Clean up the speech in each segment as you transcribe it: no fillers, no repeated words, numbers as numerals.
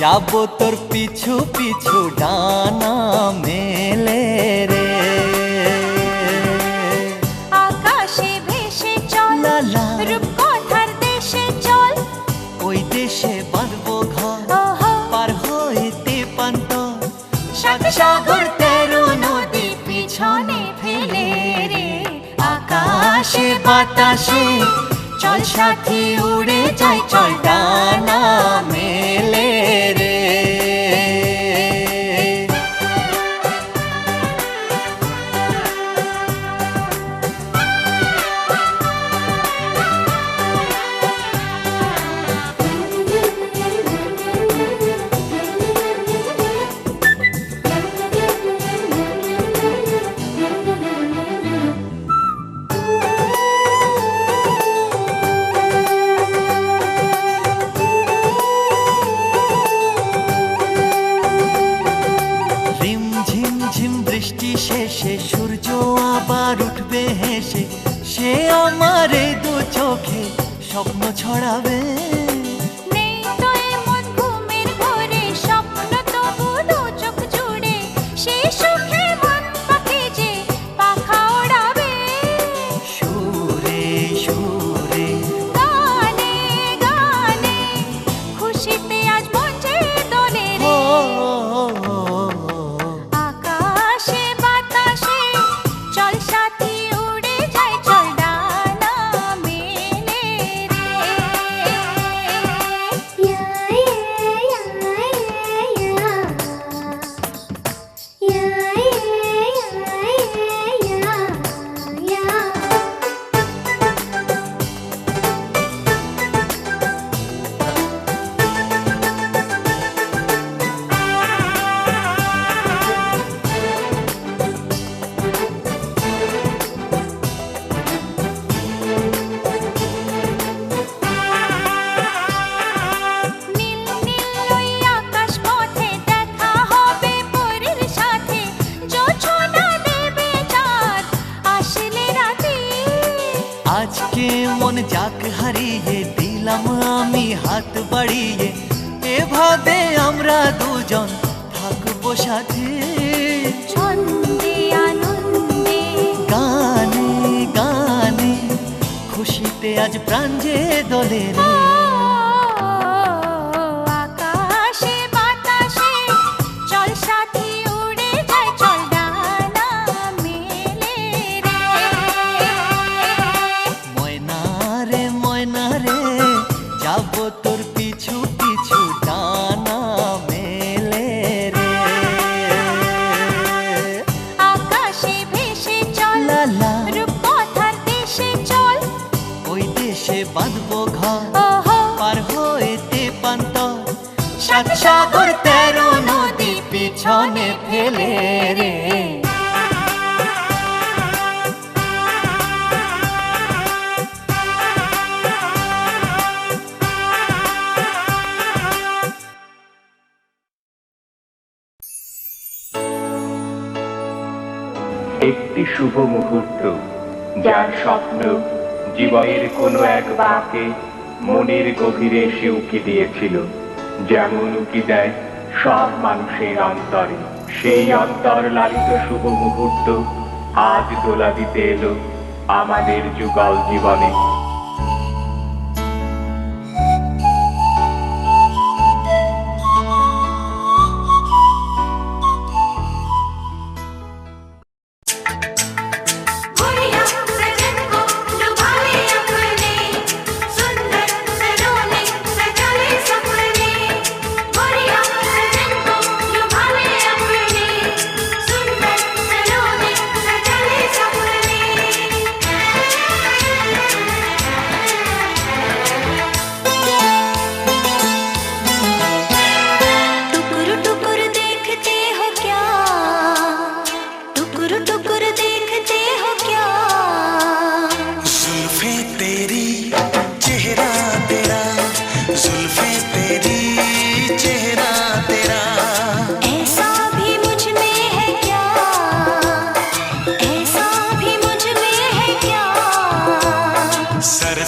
যাবো তোর পিছু পিছু ডানা মেলে রে। আকাশে ভেসে চল লালা রূপকথার দেশে চল, ওই দেশে বাঁধবো ঘর ওহো পার হইতে পান্ত। সাত সাগর তেরো নদী পিছনে ফেলে রে। আকাশে বাতাসে চল সাথী উড়ে যাই, চল ডানা মেলে রে। বৃষ্টি শেষে সূর্য আবার উঠবে হেসে, সে আমার এই দু চোখে স্বপ্ন ছড়াবে। নেই তো এমন ঘুমের ঘরে স্বপ্ন তবু দু চোখ জুড়ে, সে সুখে মন পাখি যে পাখা ওড়াবে। সুরে সুরে গানে গানে খুশিতে আজ মন যে দোলে রে। আকাশে বাতাসে চল সাথী উড়ে যাই, চল ডানা মেলে রে। নীল নীল ওই আকাশ পথে দেখা হবে পরীর সাথে, জোছনা দেবে চাঁদ আসলে রাতে। আজকে মন যাক হারিয়ে দিলাম আমি হাত বাড়িয়ে, এভাবে আমরা দুজন থাকবো সাথে। ছন্দে আনন্দে গানে গানে খুশিতে আজ প্রাণ যে দোলে রে। আকাশে বাতাসে চল সাথী উড়ে যাই, চল ডানা মেলে রে। ময়না রে যাবো তোর পিছু পিছু ডানা মেলে রে। আকাশে ভেসে চল লালা রূপকথার দেশে চল, ওই দেশে বাঁধবো ঘর ওহো পার হইতে পান্ত। সাত সাগর তেরো নদী পিছনে ফেলে রে। একটি শুভ মুহূর্ত, যার স্বপ্ন জীবনের কোনো এক বাঁকে মনের গভীরে সে উকি দিয়েছিল, যেমন উকি দেয় সব মানুষের অন্তরে। সেই অন্তর লালিত শুভ মুহূর্ত আজ দোলা দিতে এলো আমাদের যুগল জীবনে।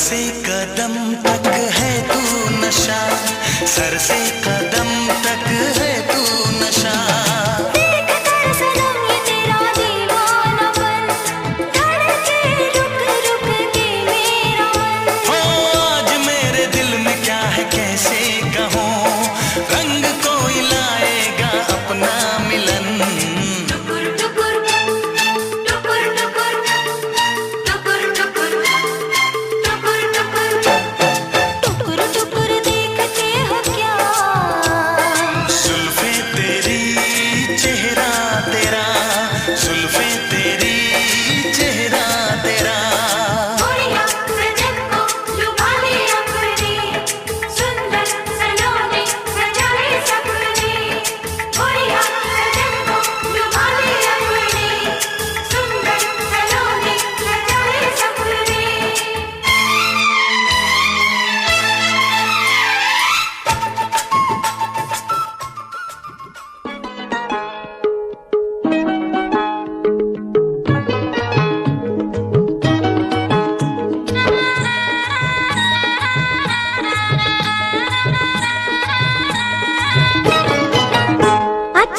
से कदम तक है तू नशा, सर से कदम तक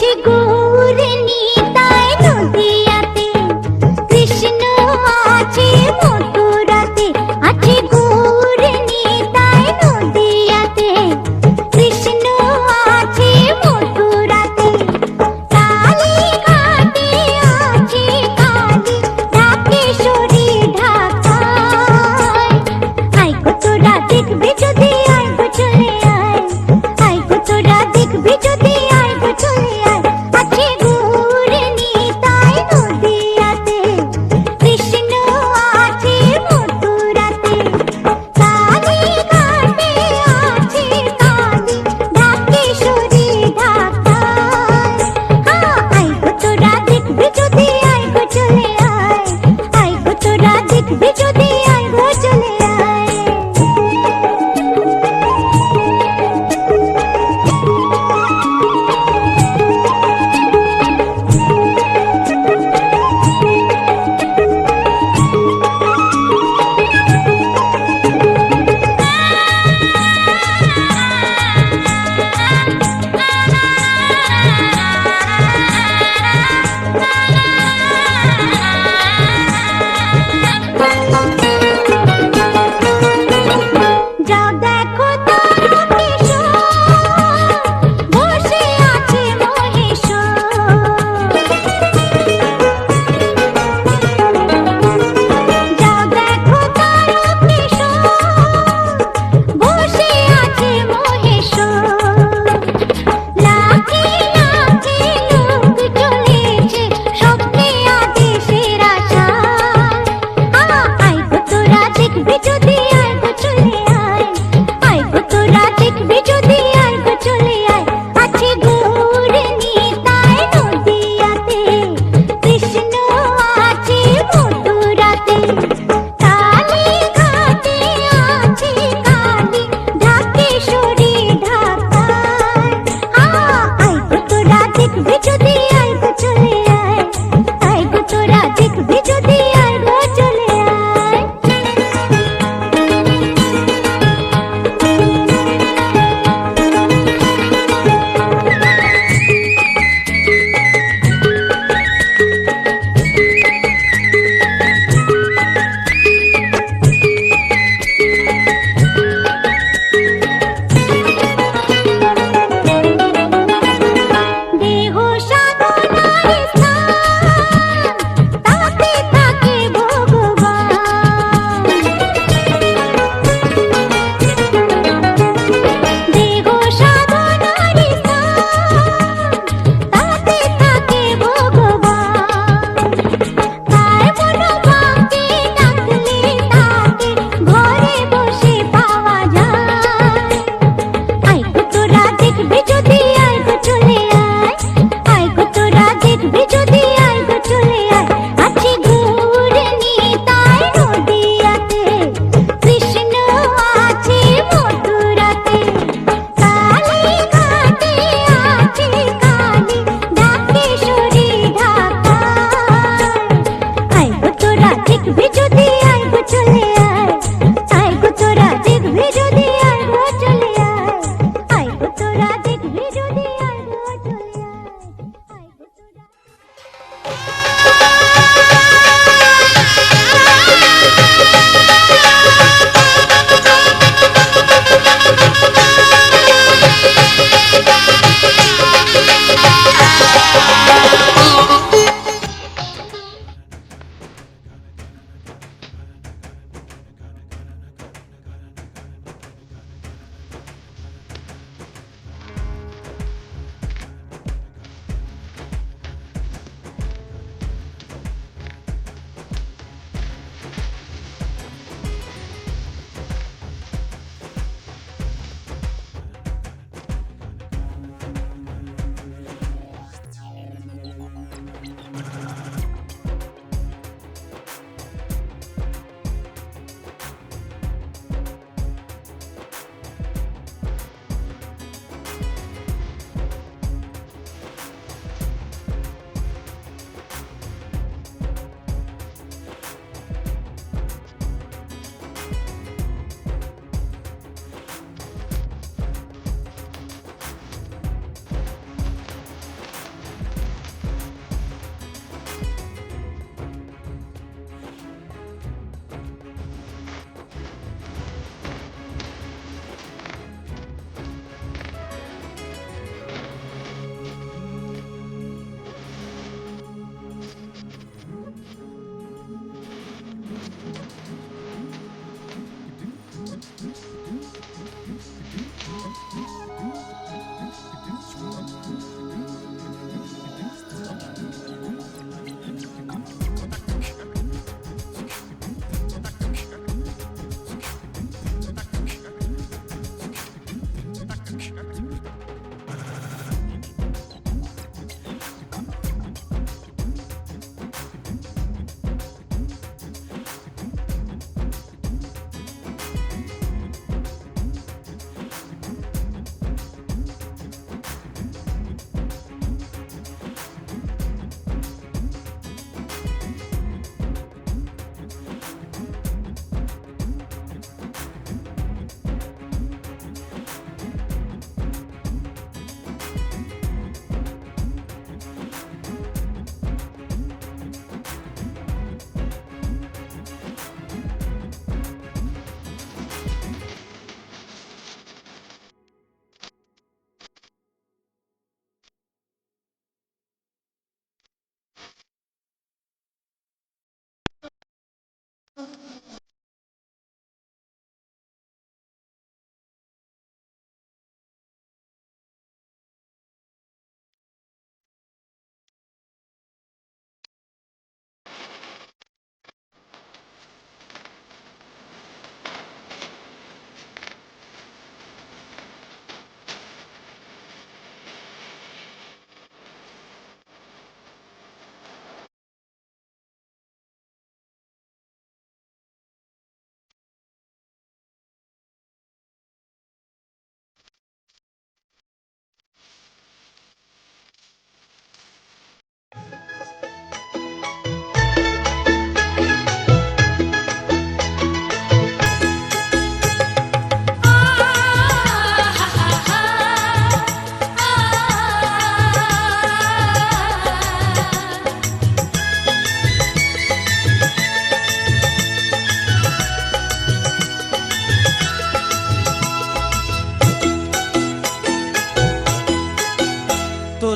আছে গৌর নিতাই নদিয়াতে, কৃষ্ণ আছে মথুরাতে, আছে গৌর নিতাই নদিয়াতে, কৃষ্ণ আছে মথুরাতে। কালী ঘাটে আছে কালী, ঢাকেশ্বরী ঢাকায়। আয় গো তোরা দেখবে যদি আয় গো চলে আয়, আয় গো তোরা দেখবে যদি আয় গো চলে আয়।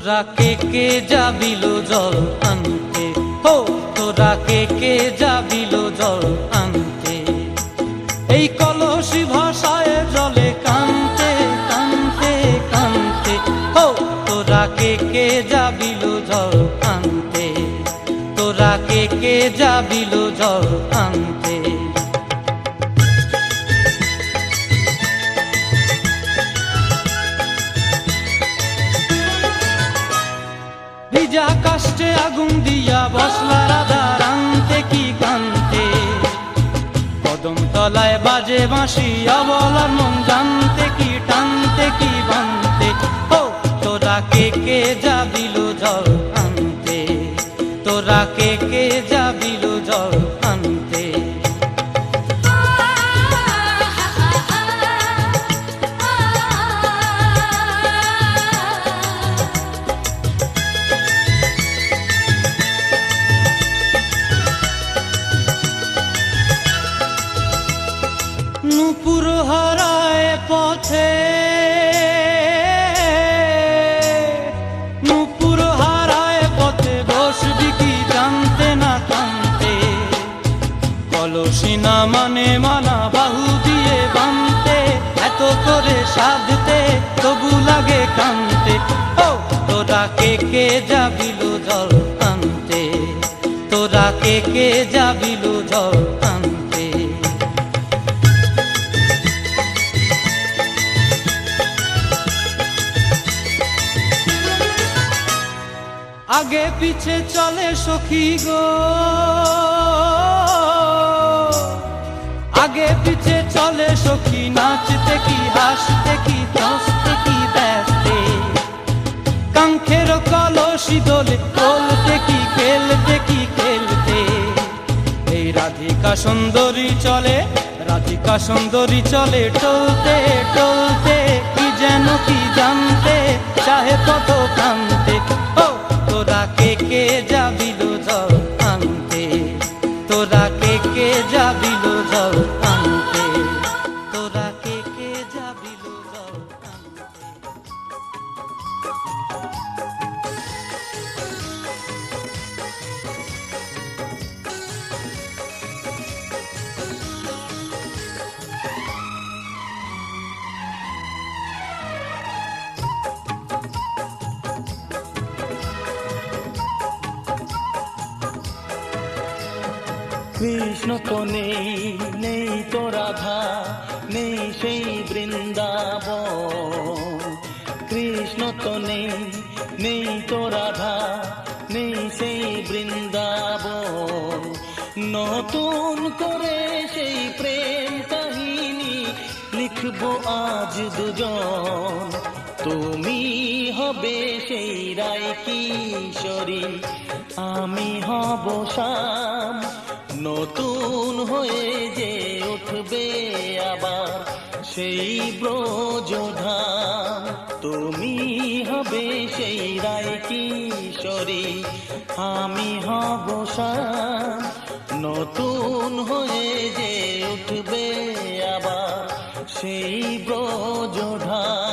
তোরা কে যাবিল জল আনতে, হো তোরা কে যাবিল জল আনতে, এই কলসি ভাষায় জলে কানতে কানতে কানতে, হো তোরা কে যাবিল জল আনতে, তোরা কে যাবিল জল আনতে। ভিজা কাষ্টে আগুন দিয়া বসলা রাধা রানতে কি কানতে, কদম তলায় বাজে বাঁশি অবলার মন জানতে কি টানতে কি বানতে, ও তোরা কে যাবিল জল আনতে, তোরা কে যাবিল জল আনতে। নূপুর হারায় পথে, নূপুর হারায় পথে বসবি কি জানতে না কানতে, কলসি না মানে মানা বাহু দিয়ে বানতে, এত করে সাধতে তবু লাগে কানতে, ও তোরা কে যাবিল জল আনতে, তোরা কে যাবিল জল আনতে। আগে পিছে চলে সখী গো, আগে পিছে চলে সখী, নাচতে কি হাসতে কি হাসতে কি ব্যস্তে, কাঙ্ক্ষের কলসি দোলে বলতে কি খেলতে কি খেলতে, এই রাধিকা সুন্দরী চলে, রাধিকা সুন্দরী চলে টলতে টলতে, কি যেন কি জানতে চাহে কত কান্তে, ও তোরা কে যাবিল জল আনতে, তোরা কে যাবিল জল আনতে, তোরা কে যাবিল জল আনতে। কৃষ্ণ তো নেই, নেই তো রাধা, নেই সেই বৃন্দাবন, কৃষ্ণ তো নেই, নেই তো রাধা, নেই সেই বৃন্দাবন, নতুন করে সেই প্রেম কাহিনী লিখবো আজ দুজন, তুমি হবে সেই রায় কিশোরী, আমি হব শ্যাম, নতুন হয়ে যে উঠবে আবার সেই ব্রজধাম, তুমি হবে সেই রায় কিশোরী, আমি হব শ্যাম, নতুন হয়ে যে উঠবে আবার সেই ব্রজধাম।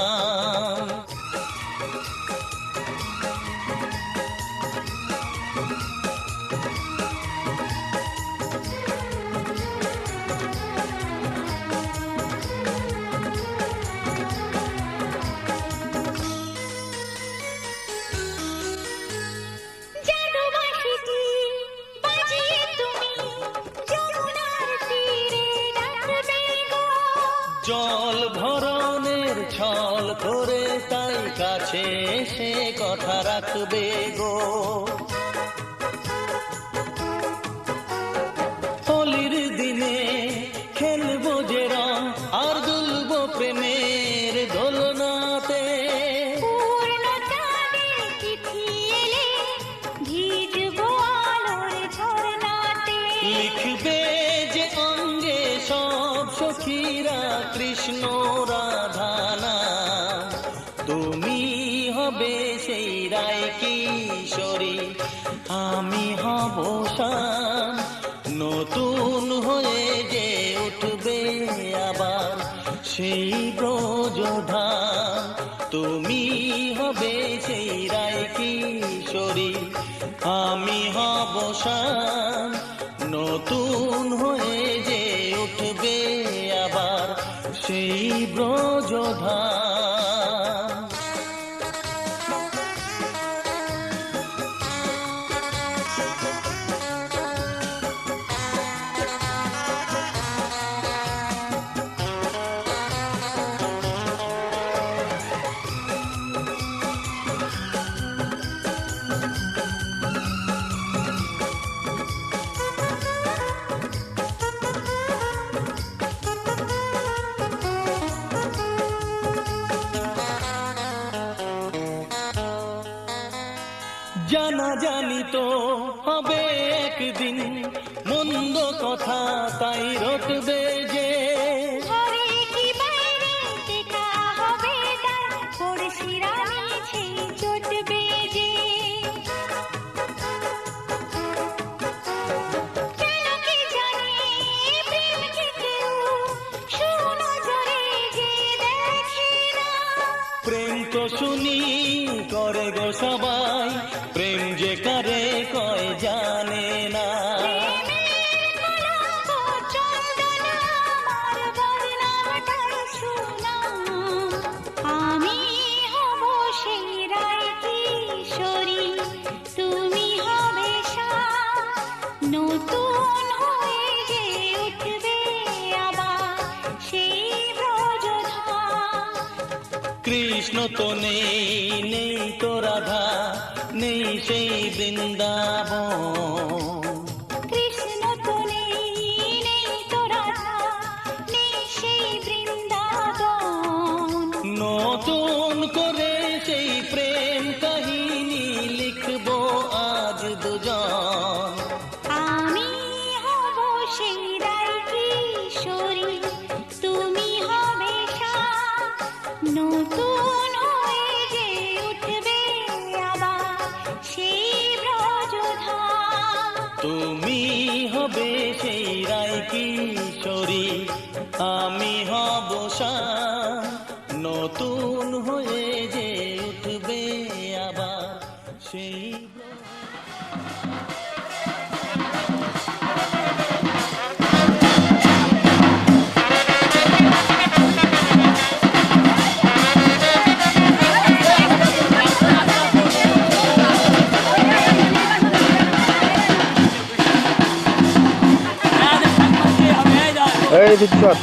জল ভরণের ছল করে তাই কাছে সে কথা রাখবে গো, হোলির দিনে খেলবো যে রং আর দুলবো প্রেমের দোলনাতে, লিখবে যে অঙ্গে সব সখীরা কৃষ্ণ রাধা নাম, তুমি হবে সেই রায় কিশোরী, আমি হব শ্যাম, নতুন হয়ে যে উঠবে আবার সেই ব্রজধাম, তুমি হবে সেই রায় কিশোরী, আমি হব শান, নতুন হয়ে যে উঠবে আবার সেই ব্রজধাম। জানা জানি তো হবে একদিন, মন্দ কথা তাই রটবে যে, ঘরে কি বাইরে টেকা হবে তার, পড়শিরা মিছে চটবে যে। কেন কি জানি প্রেমকে কেউ সুনজরে যে দেখে না। প্রেম তো শুনি করে গো সবাই, প্রেম যে করে কয় জানে না। প্রেমের কলঙ্ক চন্দন আমার বদনামটাই সুনাম। আমি হব সেই রায় কিশোরী, তুমি হবে শান, নতুন হয়ে যে উঠবে আবার সেই ব্রজধাম। কৃষ্ণ তো নেই, নেই তো রাধা, নেই সেই বৃন্দাবন। কৃষ্ণ তো নেই, নেই তো রাধা, নেই সেই বৃন্দাবন। নতুন করে সেই প্রেম কাহিনী লিখবো আজ দুজন। আমি হব সেই রায় কিশোরী, তুমি হবে শান, নতুন হয়ে যে উঠবে আবার সেই ব্রজধাম। তুমি হবে সেই রায় কিশোরী, আমি হব শান, নতুন হয়ে যে উঠবে আবার সেই। এই দিকশট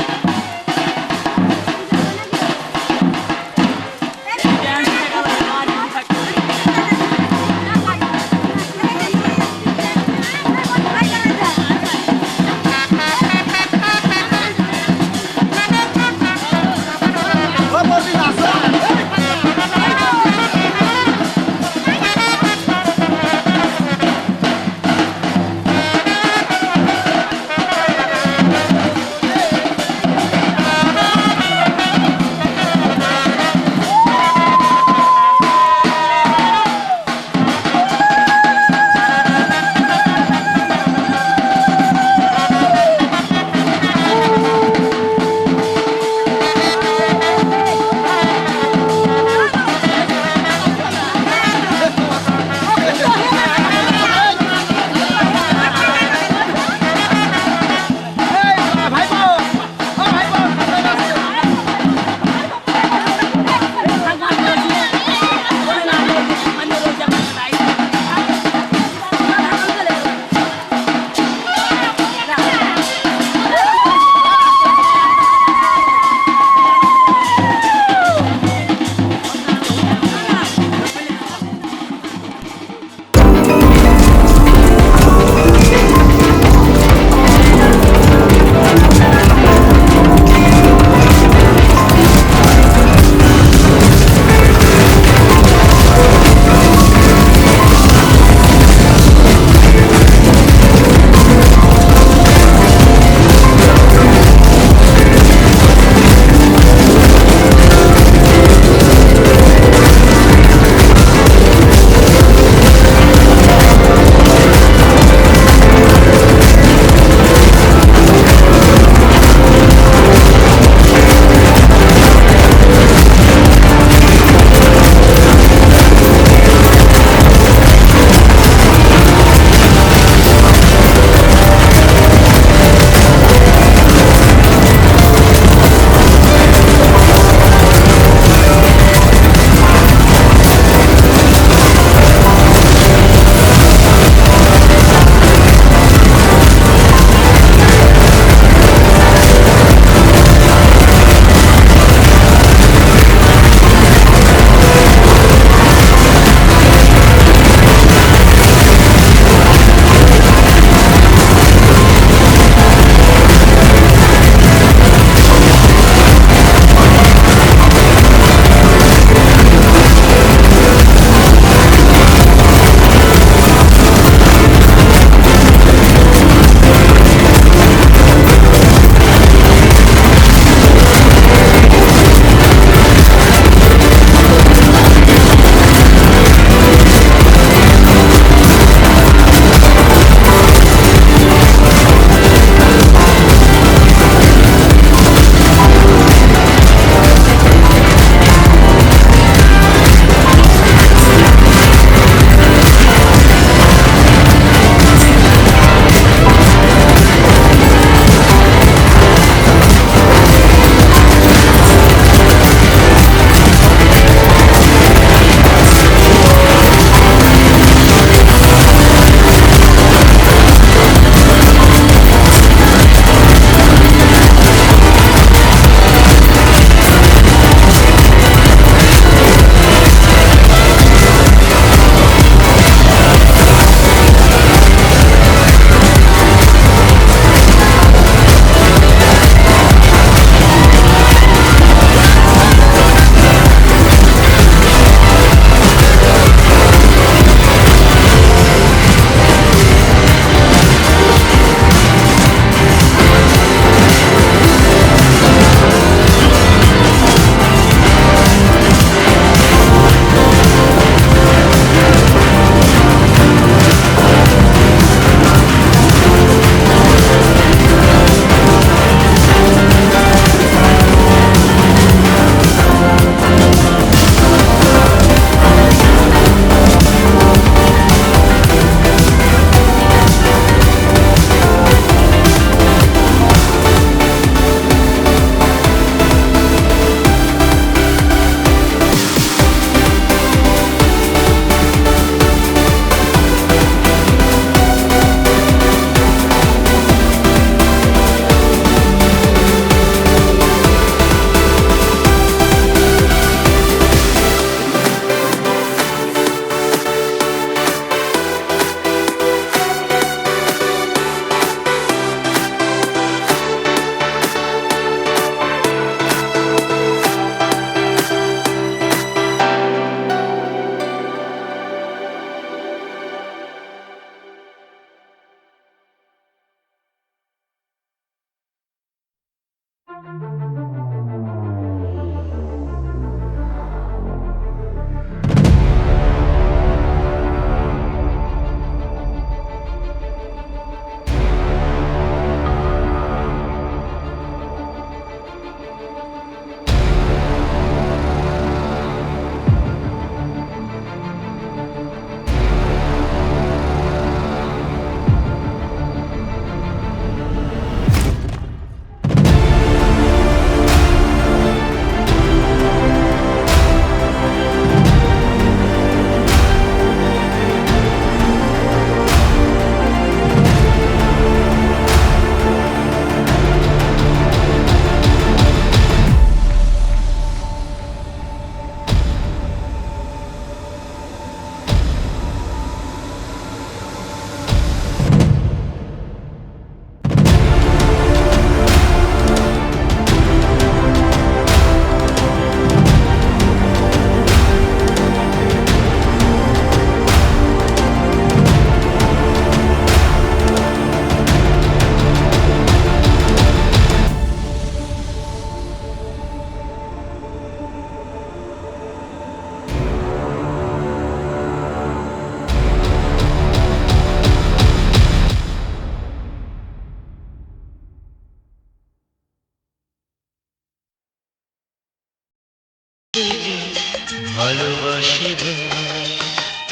ভালোবাসি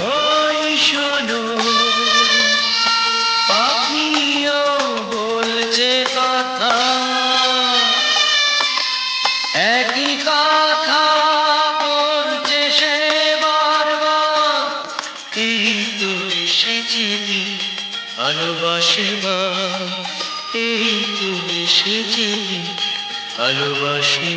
ওই শোনো পাখিও বলছে কথা একই কথা বলছে সে বারবার এই তো এসেছিলি ভালোবাসি এই তো এসেছিলি ভালোবাসি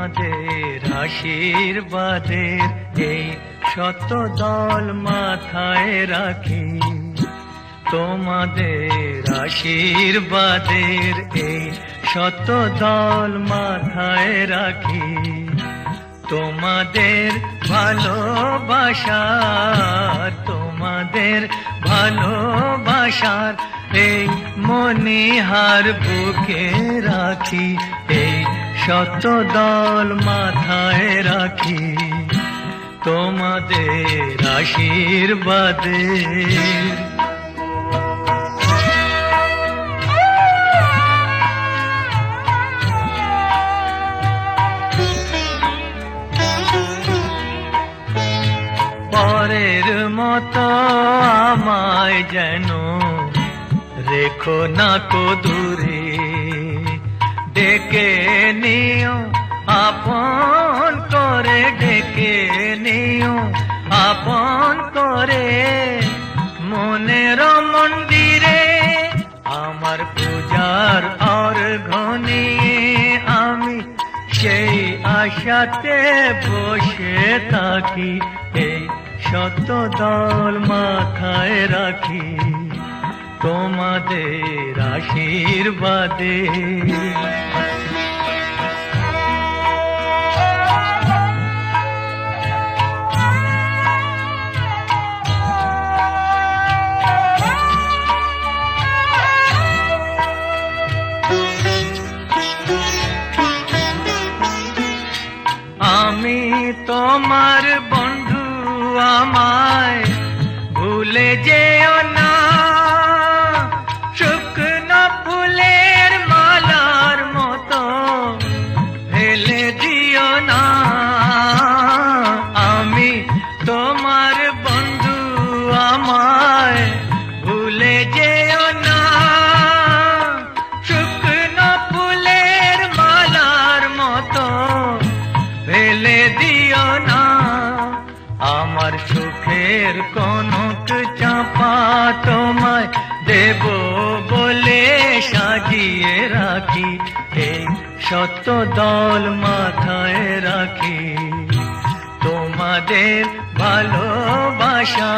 তোমাদের আশীর্বাদের এই শত দল মাথায় রাখি তোমাদের আশীর্বাদের এই শত দল মাথায় রাখি তোমাদের ভালোবাসার এই মনিহার বুকে রাখি এই শত দল মাথায় রাখি তোমাদের আশীর্বাদে পরের মতো আমায় যেন রেখো না কো দূরে ডেকে নিও আপন করে ডেকে নিও আপন করে মনের মন্দিরে আমার পূজার অর্ঘ্য নিয়ে আমি সেই আশাতে বসে থাকি এই শত দল মাথায় রাখি তোমাদের আশীর্বাদে আমি তোমার বন্ধু আমায় ভুলে যেও না শুকনো ফুলের মালার মতো ফেলে দিও না আমি তোমার বন্ধু আমায় ভুলে যেও না পা তোমায় দেব বলে সাজিয়ে রাখি, এই শত দল মাথায় রাখি। তোমাদের ভালোবাসা,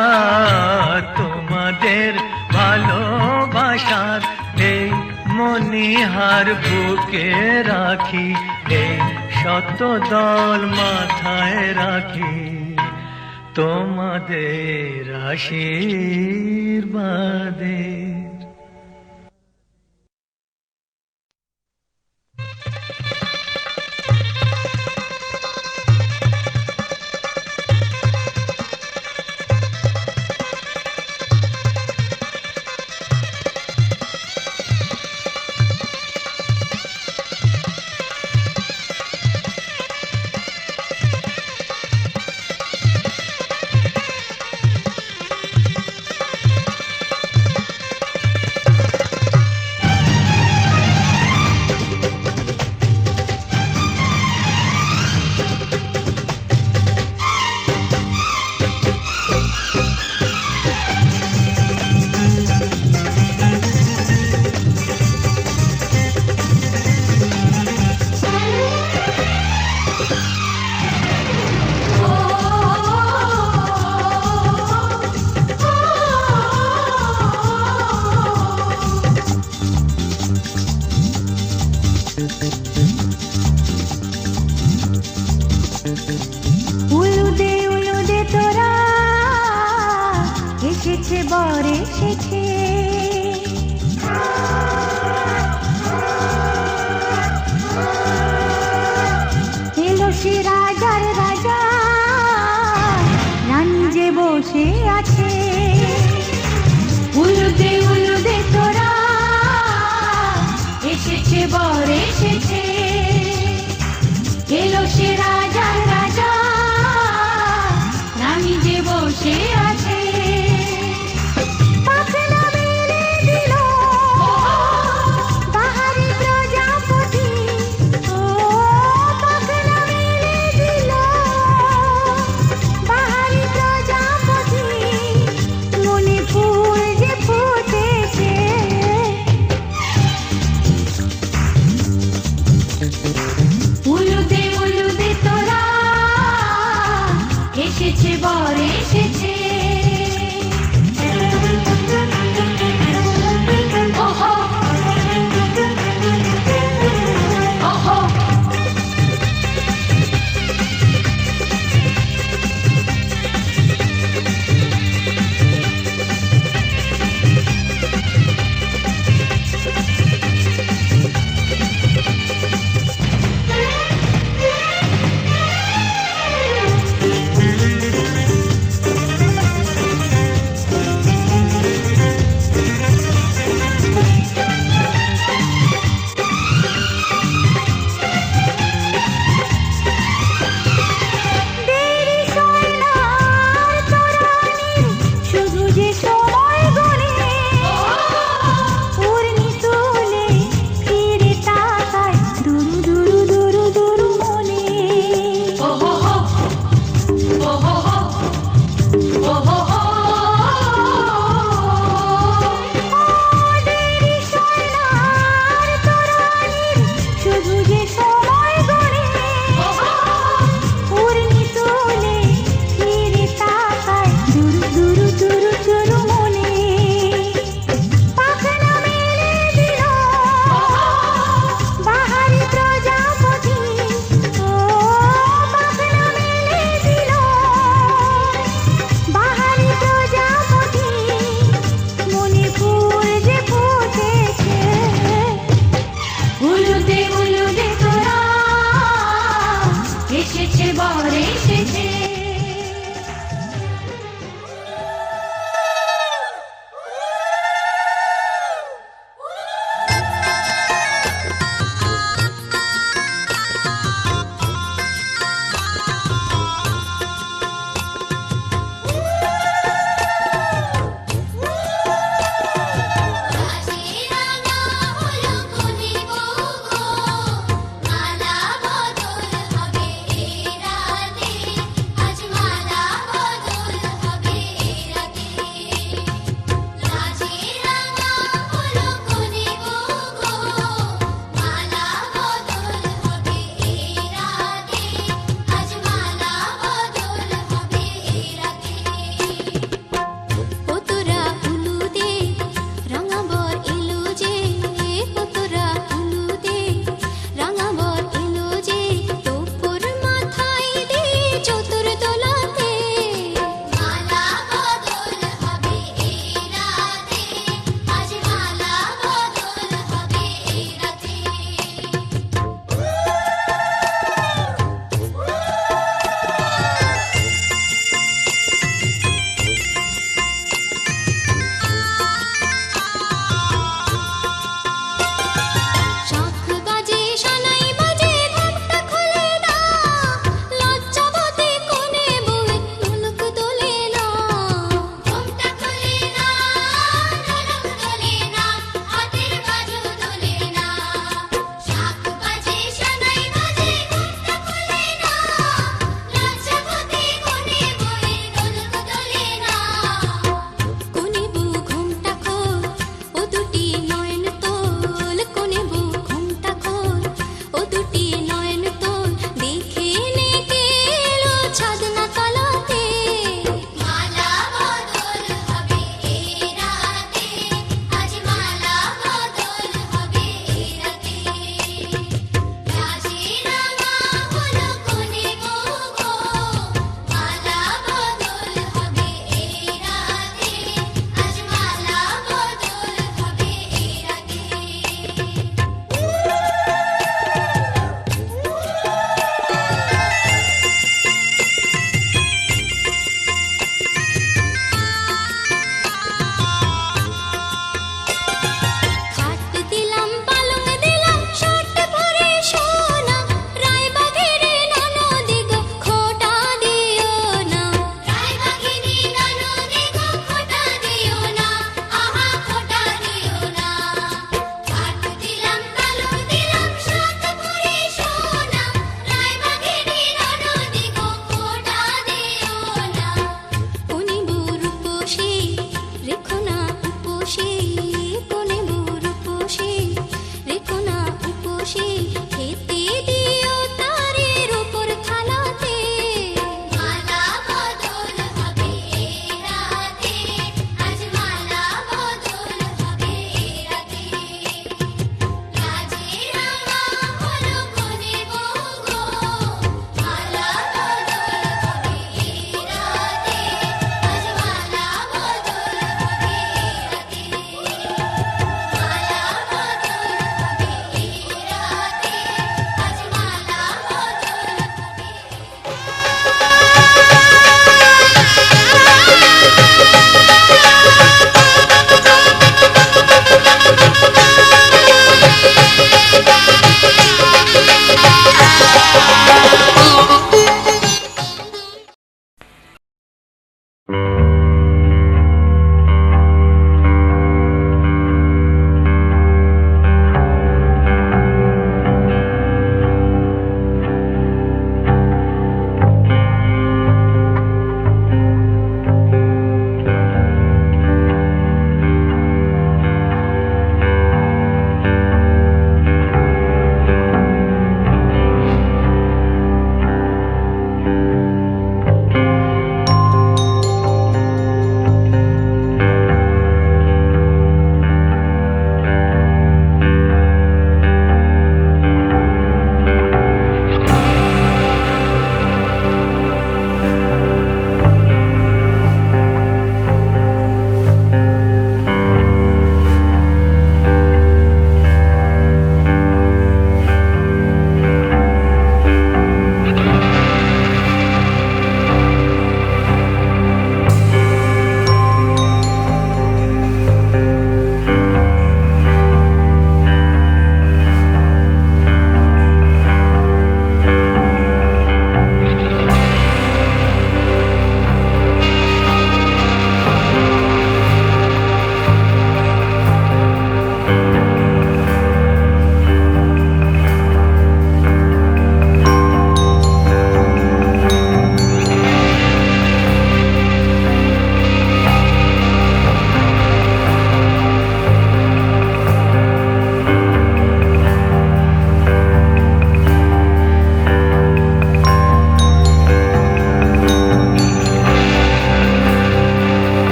তোমাদের ভালোবাসার এই মনিহার বুকে রাখি, এই শত দল মাথায় রাখি। তোমাদের আশীর্বাদে। উলুদে উলুদে তোরা এসেছে বর এসেছে, এলো সে রাজার রাজা, রানী যে বসে আছে। উলুদে উলুদে তোরা এসেছে বর এসেছে, এলো সে রাজার রাজা, রানী যে বসে আছে। পাখনা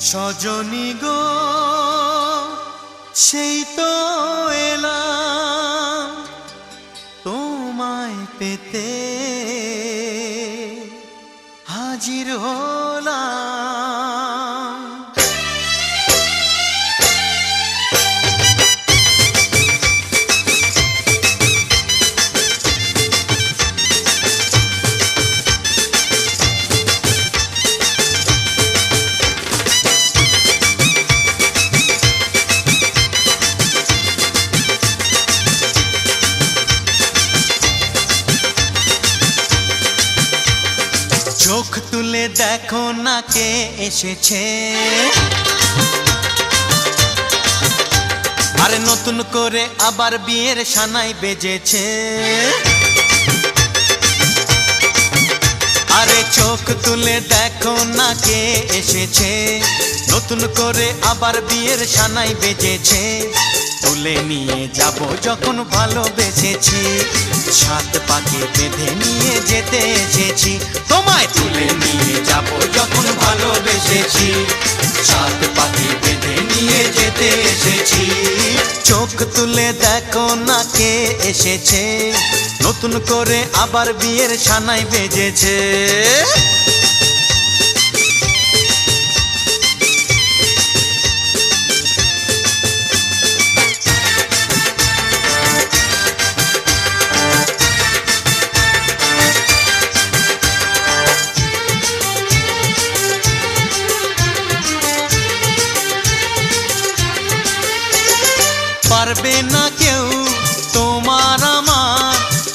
সজনী গো সেই তো এলাম তোমায় পেতে হাজির হলাম। চোখ তুলে দেখো না কে এসেছে, আরে নতুন করে আবার বিয়ের সানাই বেজেছে। আরে চোখ তুলে দেখো না কে এসেছে, নতুন করে আবার বিয়ের সানাই বেজেছে। তুলে নিয়ে যাব যখন ভালোবেসেছি, সাত পাকে বেঁধে নিয়ে যেতে এসেছি। তোমায় তুলে নিয়ে যাব যখন ভালোবেসেছি, সাত পাকে বেঁধে নিয়ে যেতে এসেছি। চোখ তুলে দেখো না কে এসেছে, নতুন করে আবার বিয়ের সানাই বেজেছে। পারবে না কেউ তোমার আমার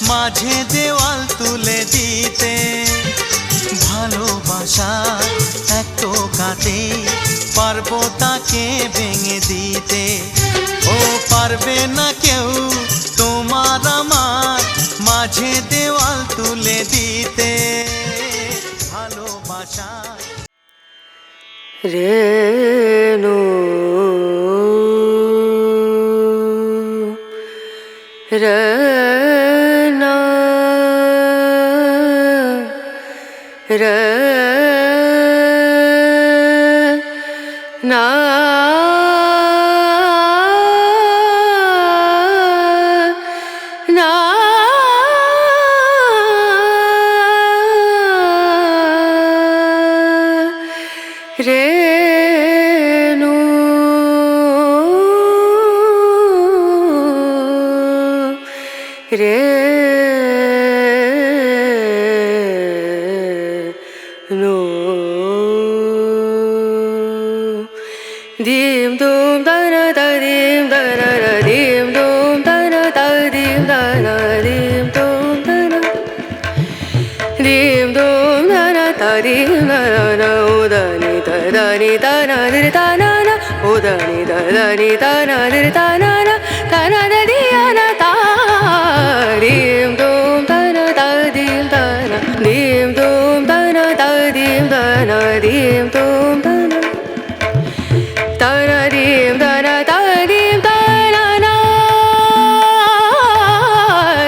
মাঝে দেওয়াল তুলে দিতে, ভালোবাসা এক টোকাতে পারবো তাকে ভেঙে দিতে। ও পারবে না কেউ তোমার আমার মাঝে দেওয়াল তুলে দিতে, ভালোবাসা। রেণু Rana Rana Na Renu Renu Dim dum dana da dim dana da dim dum dana da dim dana dim dum dana dim dum dana da dim dana udani da dani dana dir dana na udani da dani dana dir dana na dana da diana da dim dum dana da dim dana dim dum dana da dim dana dim dum dana dana dim dana da dim dana na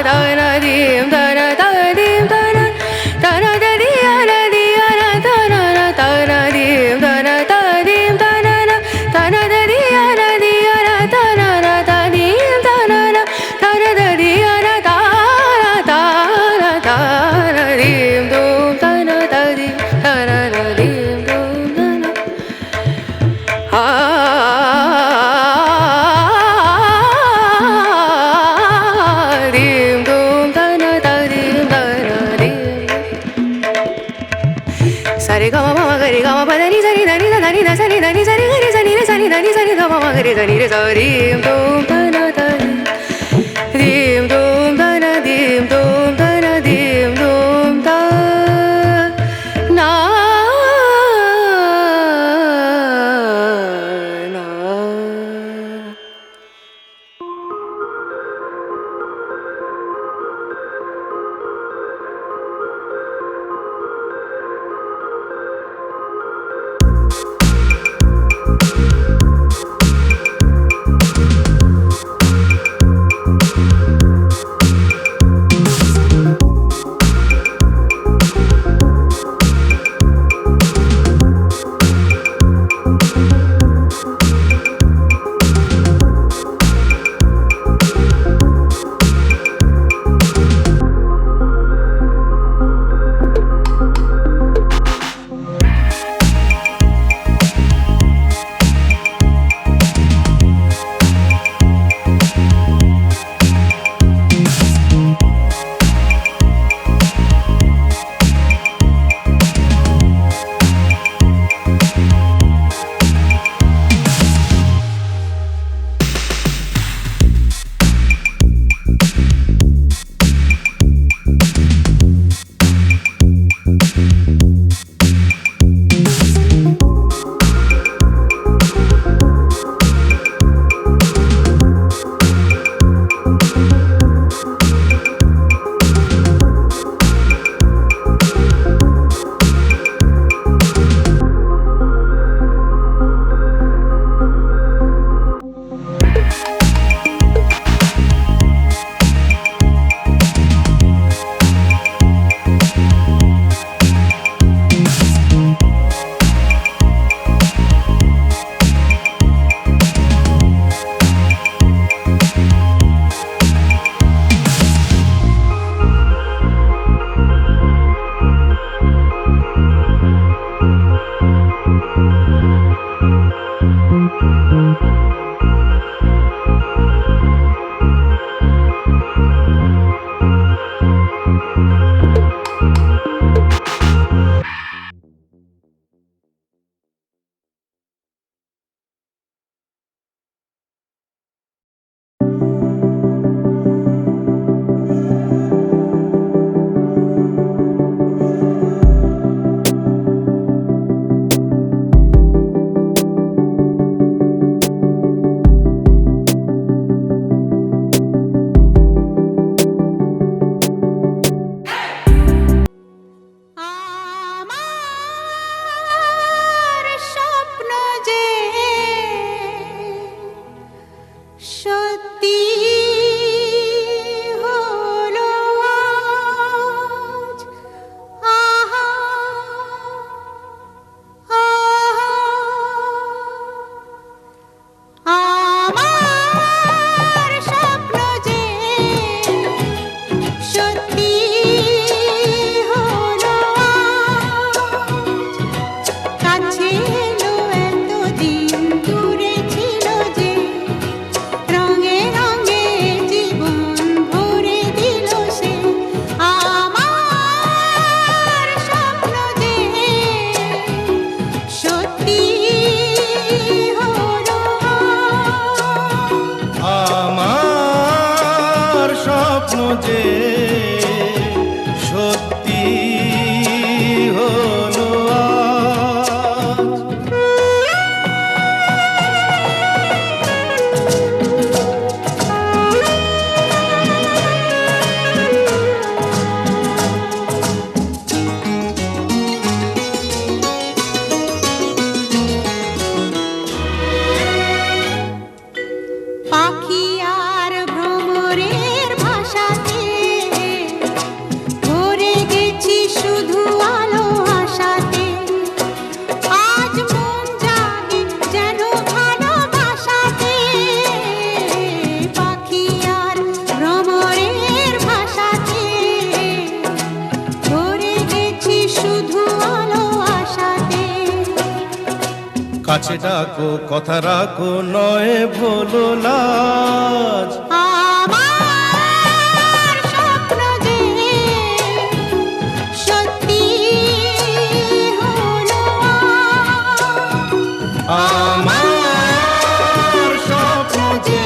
dana dim dana da dim dana dana da diana diana dana na dana dim dana da dim dana na dana da diana diana dana na da dim dana na dana da diana dana dana dana dim dum dana da dim dana na dim dum dana dim dum dana da dim dana dim sare ga ma ga re ga ma pa da ni sa ni da ni da ni da sa ni da ni sa ni ga re sa ni re sa ni da ni sa ni da ma ga re sa ni re sa dim dum dana da dim dum dana dim dum dana dim dum da na na কাছে ডাকো কথা রাখো নয় ভোলো লাজ আমার স্বপ্ন যে সত্যি হলো আমার স্বপ্ন যে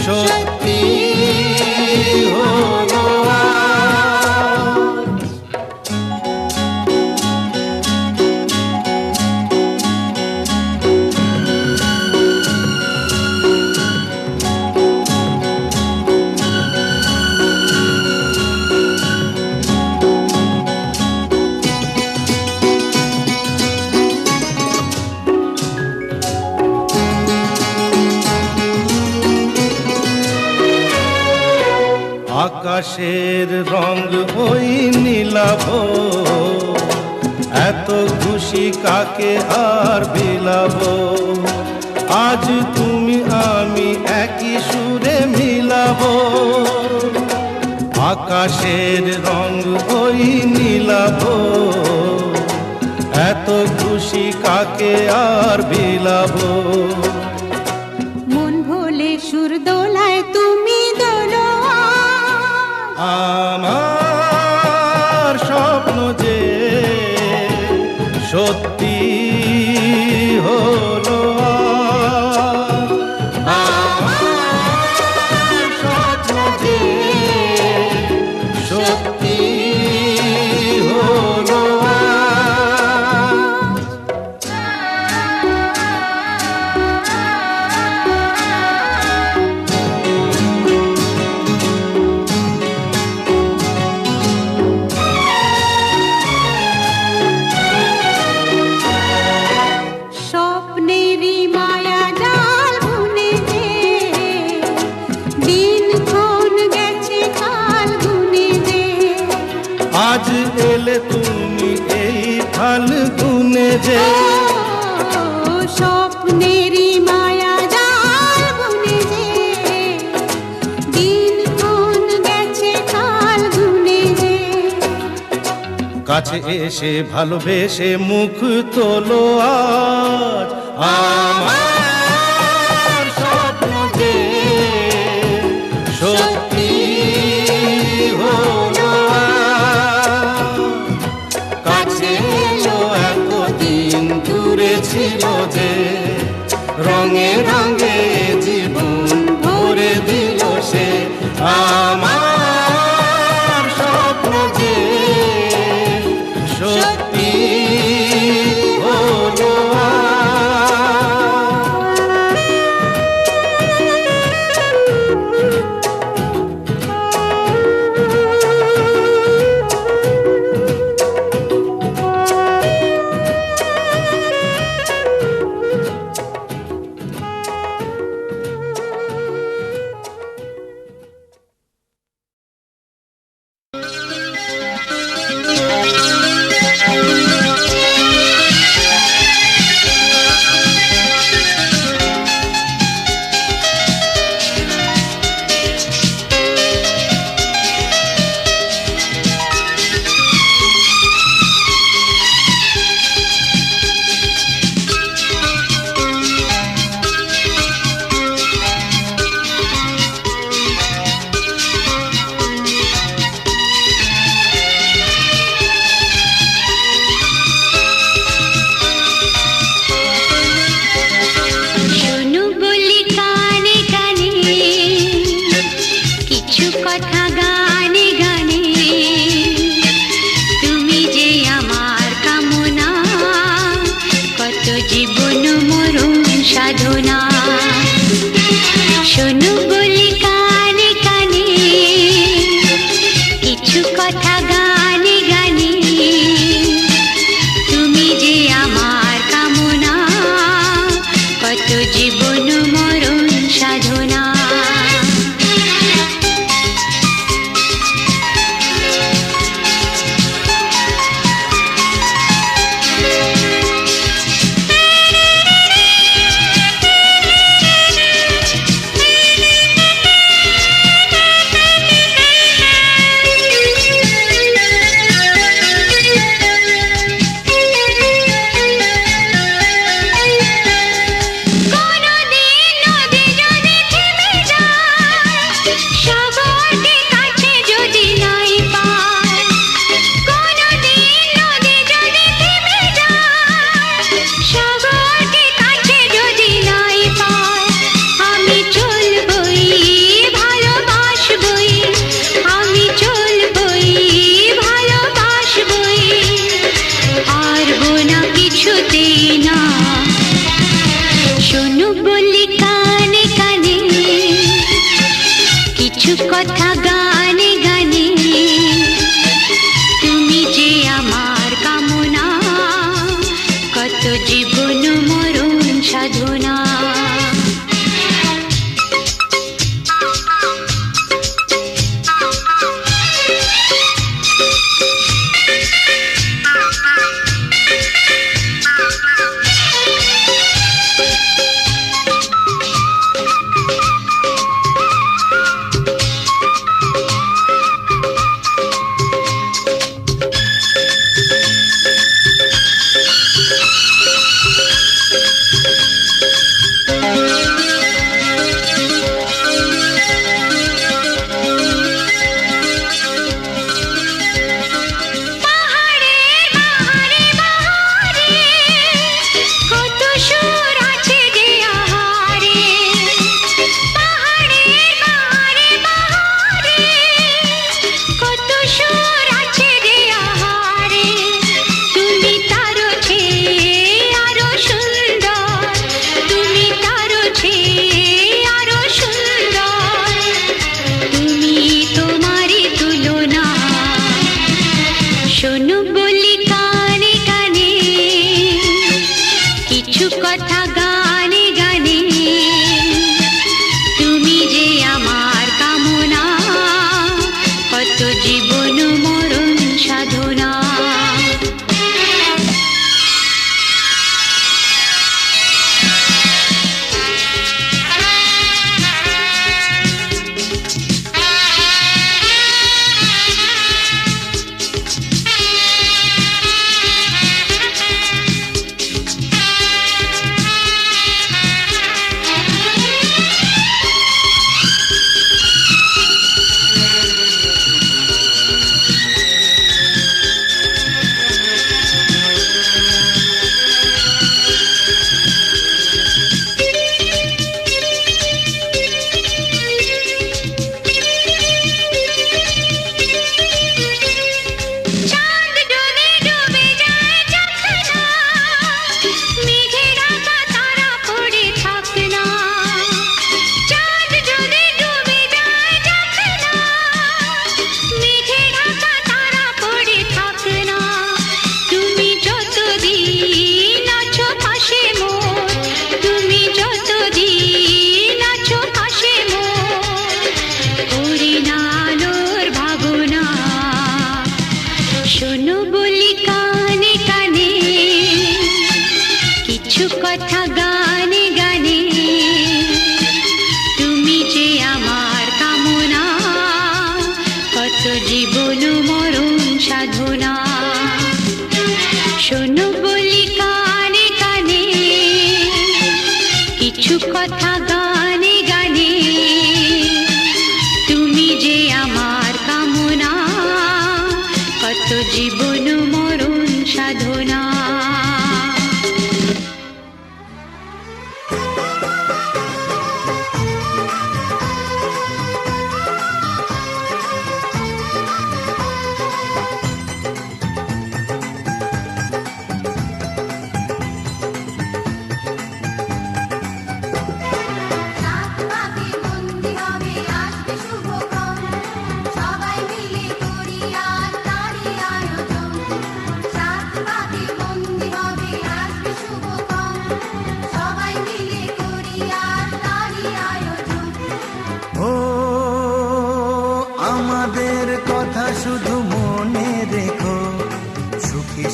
সত্যি হলো আকাশের রং ওই নীলাভ এত খুশি কাকে আর বিলাব আজ তুমি আমি একই সুরে মিলাব আকাশের রং ওই নীলাভ এত খুশি কাকে আর বিলাব মন ভোলে সুর দোলায় তুমি দোলো আমার স্বপ্ন যে সত্যি হলো আমার স্বপ্ন যে সত্যি হলো স্বপ্নেরই মায়া জাল বুনে যে দিনক্ষণ গেছে কাল গুনে যে আজ এলে তুমি এই ফাল্গুনে যে স্বপ্নেরই মায়া জাল বুনে যে দিনক্ষণ গেছে কাল গুনে যে কাছে এসে ভালোবেসে মুখ তোলো আজ আমার স্বপ্ন যে সত্যি হলো কাছে এলো এতদিন দূরে ছিল যে রঙে রঙে জীবন ভরে দিল সে আমার স্বপ্ন যে সত্যি হলো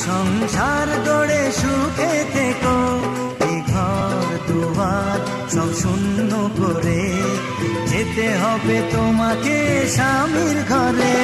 সংসার গড়ে সুখে থেকো, এই ঘর দুয়ার সব শূন্য করে যেতে হবে তোমাকে স্বামীর ঘরে।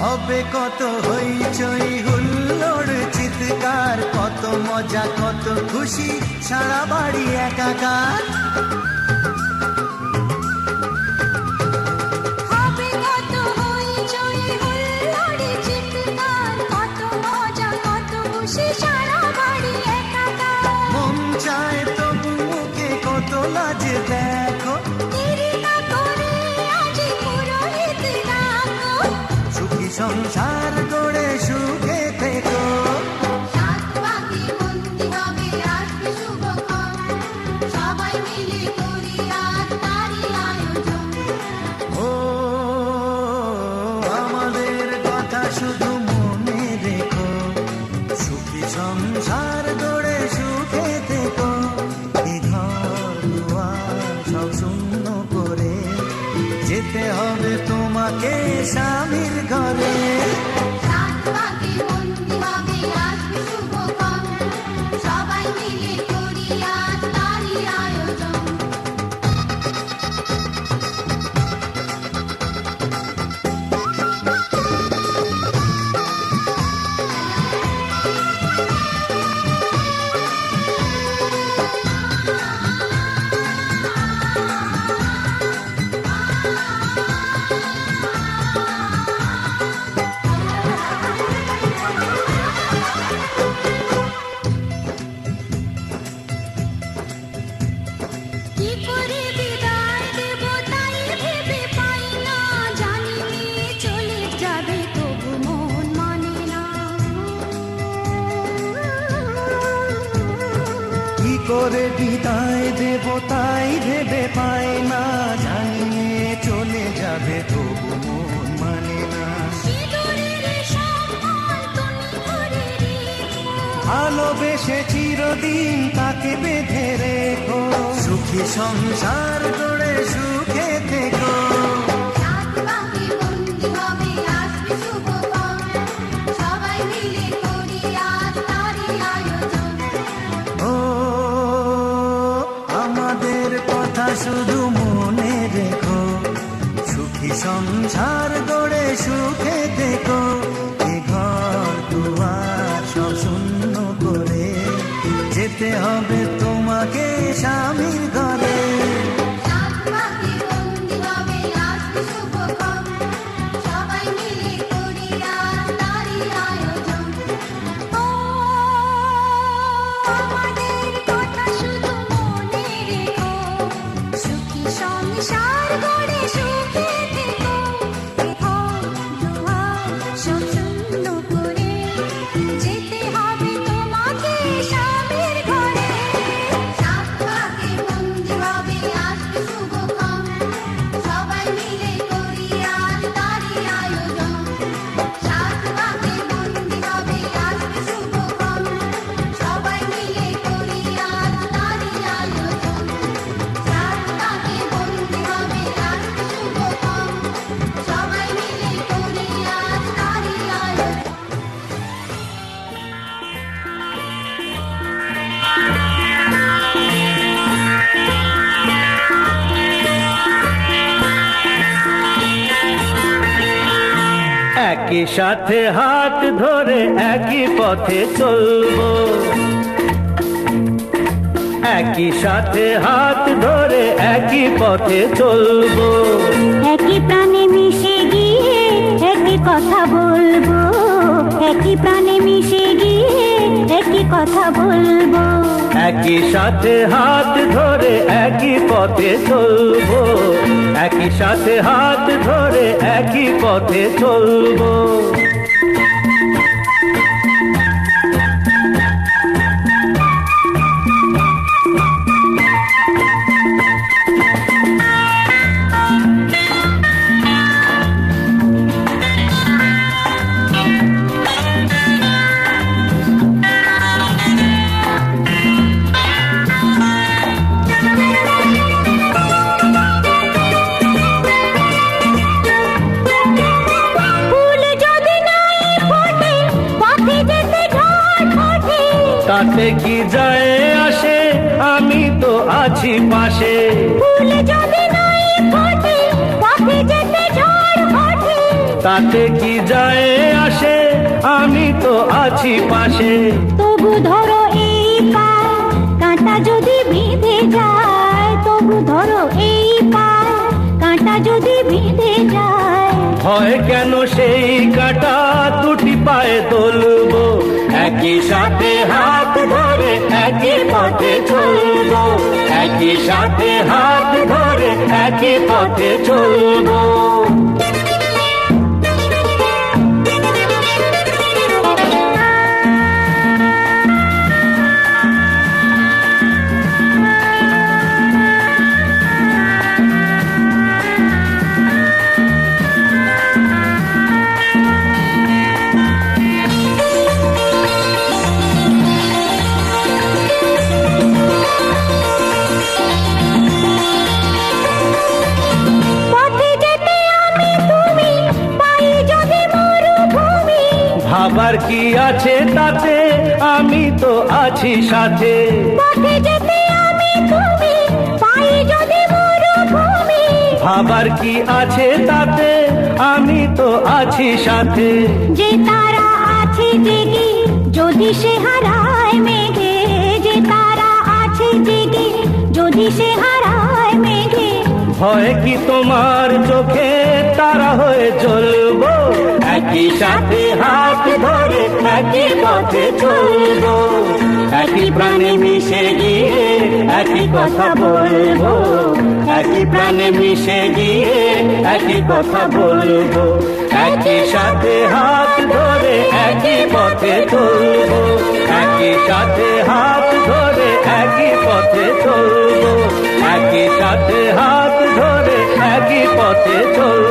হবে কত হইচই হুল্লোড় চিৎকার, কত মজা কত খুশি সারা বাড়ি একাকার। হবে কত হইচই হুল্লোড়ে চিৎকার, কত মজা কত খুশি সারা বাড়ি একাকার। মন চায় তবু মুখে কত লাজে দেখো, দেরি না করে আজই পুরোহিত ডাকো। সুখী সংসার গড়ে সুখে থেকো। সাত পাকে বন্দি হবে আসবে শুভক্ষণ, সবাই মিলে করি আজ তারই আয়োজন। ও আমাদের কথা শুধু মনে রেখো, সুখী সংসার গড়ে সুখে থেকো। এ ঘর দুয়ার সব শূন্য করে যেতে হবে তোমাকে স্বামীর ঘরে। সাত পাকে বন্দি হবে আসবে শুভক্ষণ, সবাই মিলে করি আজ তারই আয়োজন। কি করে বিদায় দেব তাই ভেবে পাই না, জানি মেয়ে চলে যাবে তবু মন মানে না। কি করে বিদায় দেব তাই ভেবে পাই না, জানিয়ে চলে যাবে তবু মন মানে না। সিঁদুরের সম্মান তুমি করে রেখো, ভালোবেসে চিরদিন তাকে বেঁধে রেখো, সুখী সংসার গড়ে সুখে থেকো। সাত পাকে বন্দি হবে আসবে শুভক্ষণ, সবাই মিলে করি আজ তারই আয়োজন। ও আমাদের কথা শুধু মনে রেখো, সুখী সংসার গড়ে সুখে থেকো। এ ঘর দুয়ার সব শূন্য করে যেতে হবে তোমাকে স্বামীর ঘরে। সাত পাকে বন্দি হবে আসবে শুভক্ষণ, সবাই মিলে করি আজ তারই আয়োজন। ও আমাদের কথা শুধু মনে রেখো, সুখী সংসার গড়ে সুখে থেকো। এ ঘর দুয়ার সব শূন্য করে যেতে হবে তোমাকে স্বামীর ঘরে। সাত পাকে বন্দি হবে আসবে শুভক্ষণ, সবাই মিলে করি আজ তারই আয়োজন। সাত পাকে বন্দি হবে আসবে শুভক্ষণ, সবাই মিলে করি আজ তারই আয়োজন। সাত পাকে বন্দি হবে আসবে শুভক্ষণ, সবাই মিলে করি আজ তারই আয়োজন। একই সাথে হাত ধরে একই পথে চলবো, একই সাথে হাত ধরে একই পথে চলবো। একই প্রাণে মিশে গিয়ে একই কথা বলবো, একই প্রাণে মিশে গিয়ে একই কথা বলবো। একই সাথে হাত ধরে একই পথে চলবো, একই সাথে হাত ধরে একই পথে চলবো। তাতে কি যায় আসে, আমি তো আছি পাশে। ফুল যদি নাই ফোটে, পথে যেতে ঝড় ওঠে। তাতে কি যায় আসে, আমি তো আছি পাশে। তবু তবু ধরো এই পায় কাঁটা যদি বিঁধে যায়, তবু ধরো এই পায় কাঁটা যদি বিঁধে যায়। হয় কেন সেই কাঁটা দুটি পায়ে তুলবো, একই সাথে হাত ধরে একই পথে চলবো, একই সাথে হাত ধরে একই পথে চলবো। ভাবার কি আছে তাতে, আমি তো আছি সাথে। পথে যেতে আমি তুমি পাই যদি মরুভূমি, ভাবার কি আছে তাতে, আমি তো আছি সাথে। যে তারা আছে জেগে যদি সে হারায় মেঘে, যে তারা আছে জেগে যদি সে হারায় মেঘে। হয় কি তোমার চোখে তারা হয়ে চলবো, একই সাথে হাত ধরে একই পথে চলবো, একই প্রাণে মিশে গিয়ে একই কথা বলবো, একই প্রাণে মিশে গিয়ে একই কথা বলবো, একই সাথে হাত ধরে একই পথে চলবো, একই সাথে হাত ধরে একই পথে চলবো, একই সাথে হাত ধরে একই পথে চলবো।